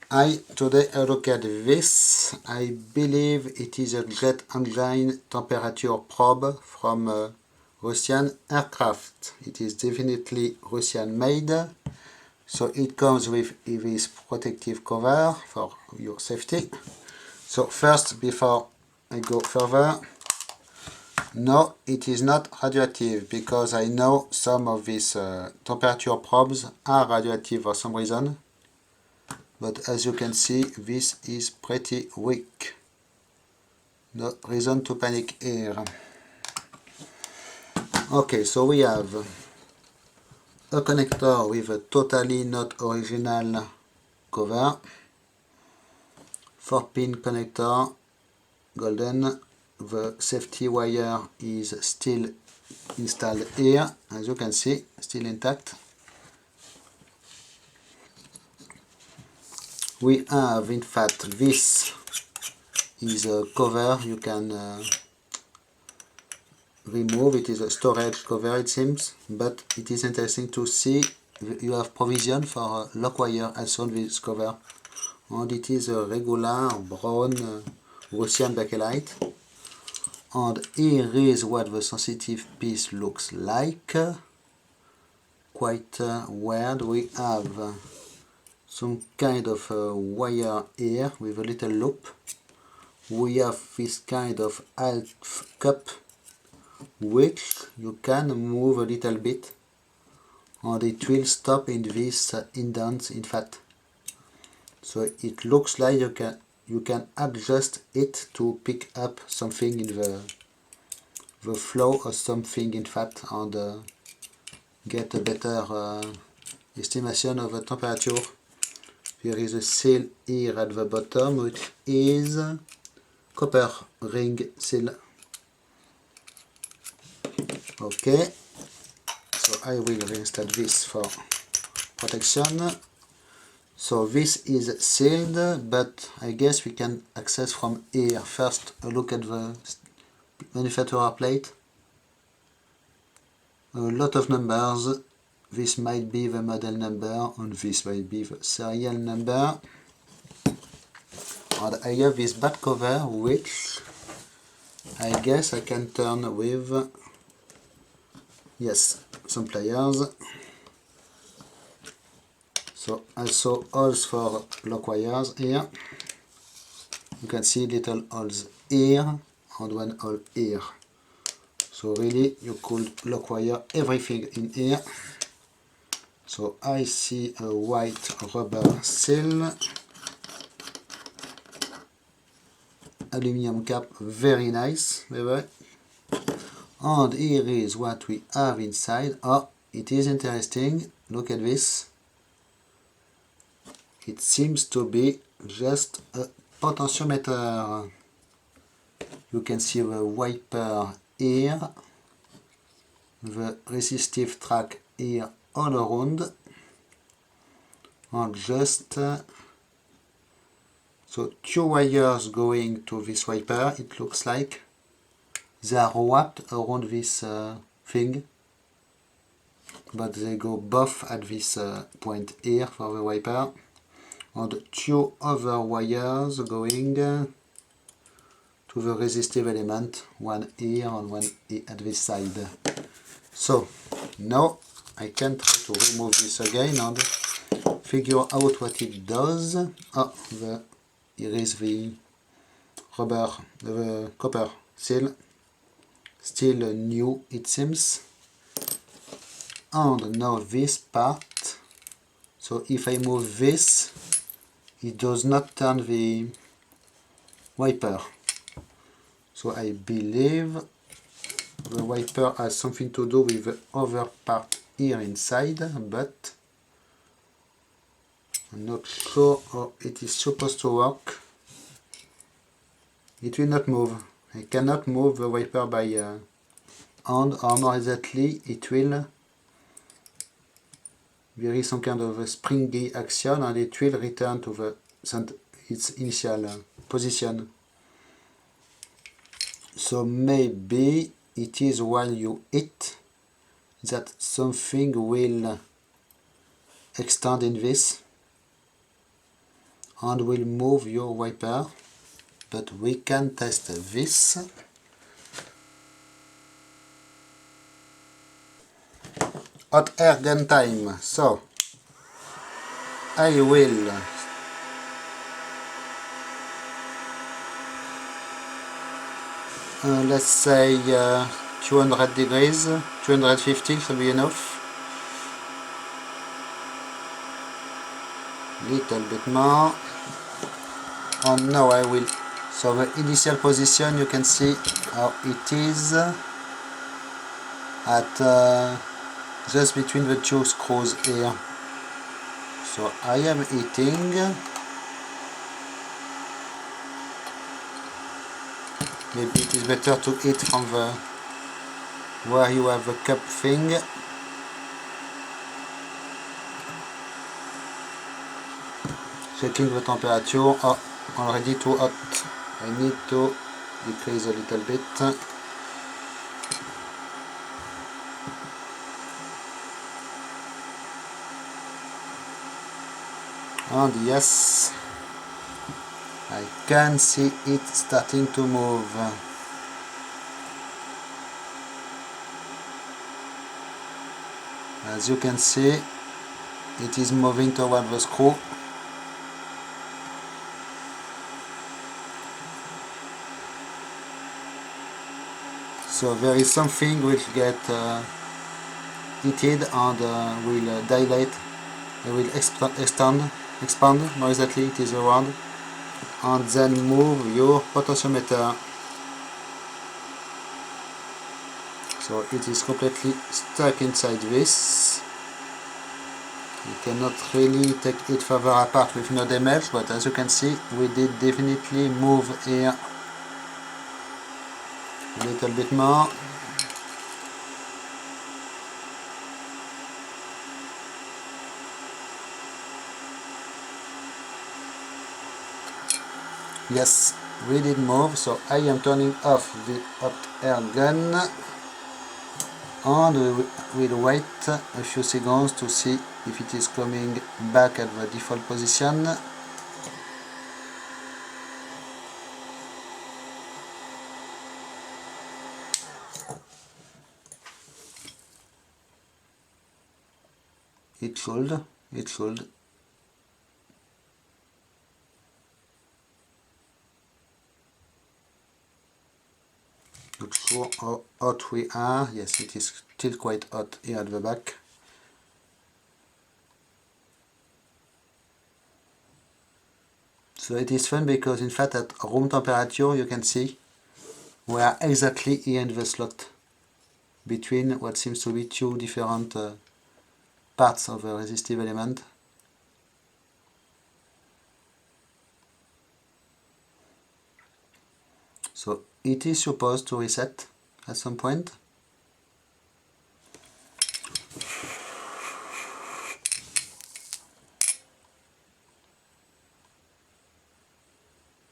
Today I look at this. I believe it is a jet engine temperature probe from Russian aircraft. It is definitely Russian made. So it comes with this protective cover for your safety. So first, before I go further, no, it is not radioactive, because I know some of these temperature probes are radioactive for some reason. But as you can see, this is pretty weak. No reason to panic here. Okay, so we have a connector with a totally not original cover. 4-pin connector, golden. The safety wire is still installed here, as you can see, still intact. We have, in fact, this is a cover you can remove. It is a storage cover, it seems, but it is interesting to see you have provision for a lock wire also on this cover, and it is a regular brown Russian bakelite. And here is what the sensitive piece looks like. Quite weird. We have some kind of wire here with a little loop. We have this kind of half cup which you can move a little bit, and it will stop in this indent, in fact. So it looks like you can adjust it to pick up something in the flow or something, in fact, and get a better estimation of the temperature. There is a seal here at the bottom, which is copper ring seal. Okay, so I will reinstall this for protection. So this is sealed, but I guess we can access from here. First, a look at the manufacturer plate. A lot of numbers. This might be the model number, and this might be the serial number. And I have this back cover, which I guess I can turn with, yes, some pliers. So also holes for lock wires here. You can see little holes here and one hole here. So really you could lock wire everything in here. So I see a white rubber seal. Aluminum cap, very nice, baby. And here is what we have inside. Oh, it is interesting. Look at this. It seems to be just a potentiometer. You can see the wiper here, the resistive track here all around, and just so 2 wires going to this wiper. It looks like they are wrapped around this thing, but they go both at this point here for the wiper, and 2 other wires going to the resistive element, one here and one here at this side. So now I can try to remove this again and figure out what it does. Oh, here is the rubber, the copper seal, still new it seems. And now this part, so if I move this, it does not turn the wiper. So I believe the wiper has something to do with the other part here inside, but I'm not sure how it is supposed to work. It will not move. I cannot move the wiper by hand, or more exactly, it will. There is some kind of a springy action, and it will return to its initial position. So maybe it is while you eat that something will extend in this. and will move your wiper, but we can test this. Hot air gun time. So I will let's say 200 degrees, 250 should be enough. Little bit more. And now I will, so the initial position, you can see how it is at just between the two screws here. So I am heating. Maybe it is better to heat from the where you have the cup thing. Checking the temperature. Oh, already too hot. I need to decrease a little bit. And yes, I can see it starting to move. As you can see, it is moving toward the screw. So there is something which get heated and will dilate, will expand, more exactly it is around, and then move your potentiometer. So it is completely stuck inside this. You cannot really take it further apart with no damage, but as you can see, we did definitely move here a little bit more. Yes, we did move, so I am turning off the hot air gun and we will wait a few seconds to see if it is coming back at the default position. It should. Not sure how hot we are. Yes, it is still quite hot here at the back. So it is fun because in fact at room temperature you can see we are exactly here in the slot between what seems to be two different parts of a resistive element. So it is supposed to reset at some point.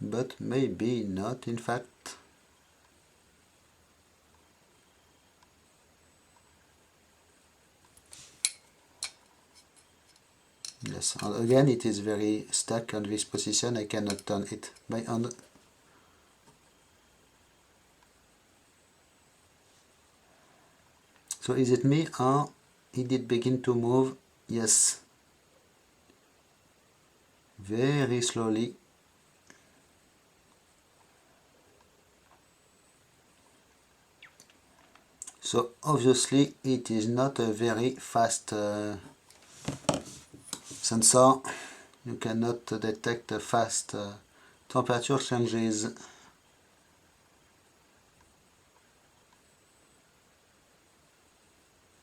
But maybe not, in fact. Yes, and again it is very stuck on this position. I cannot turn it by hand. So is it me or it did begin to move? Yes. Very slowly. So obviously it is not a very fast sensor. You cannot detect fast temperature changes.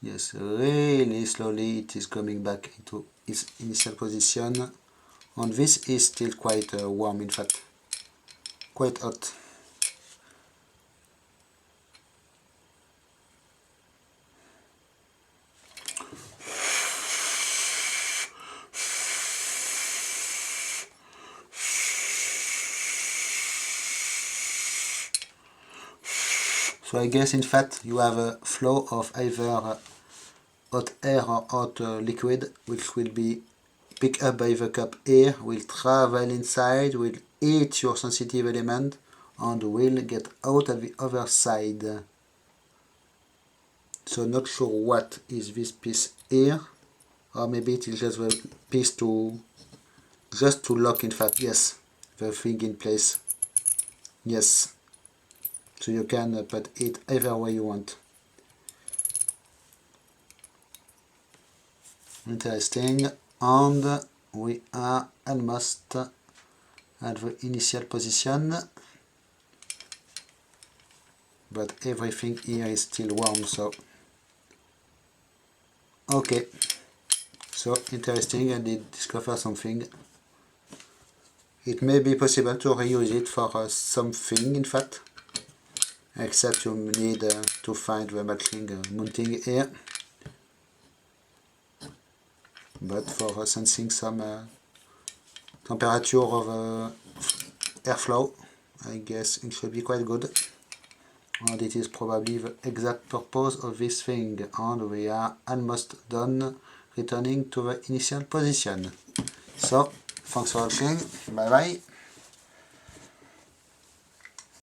Yes, really slowly it is coming back into its initial position, and this is still quite warm, in fact, quite hot. So I guess in fact you have a flow of either hot air or hot liquid, which will be picked up by the cup here will travel inside, will hit your sensitive element, and will get out at the other side. So not sure what is this piece here, or maybe it is just the piece to lock, in fact, yes, the thing in place. Yes, so you can put it either way you want. Interesting, and we are almost at the initial position, but everything here is still warm, so okay. So interesting, I did discover something. It may be possible to reuse it for something, in fact, except you need to find the matching mounting here. But for sensing some temperature of airflow, I guess it should be quite good. And it is probably the exact purpose of this thing. And we are almost done returning to the initial position. So, thanks for watching. Bye bye.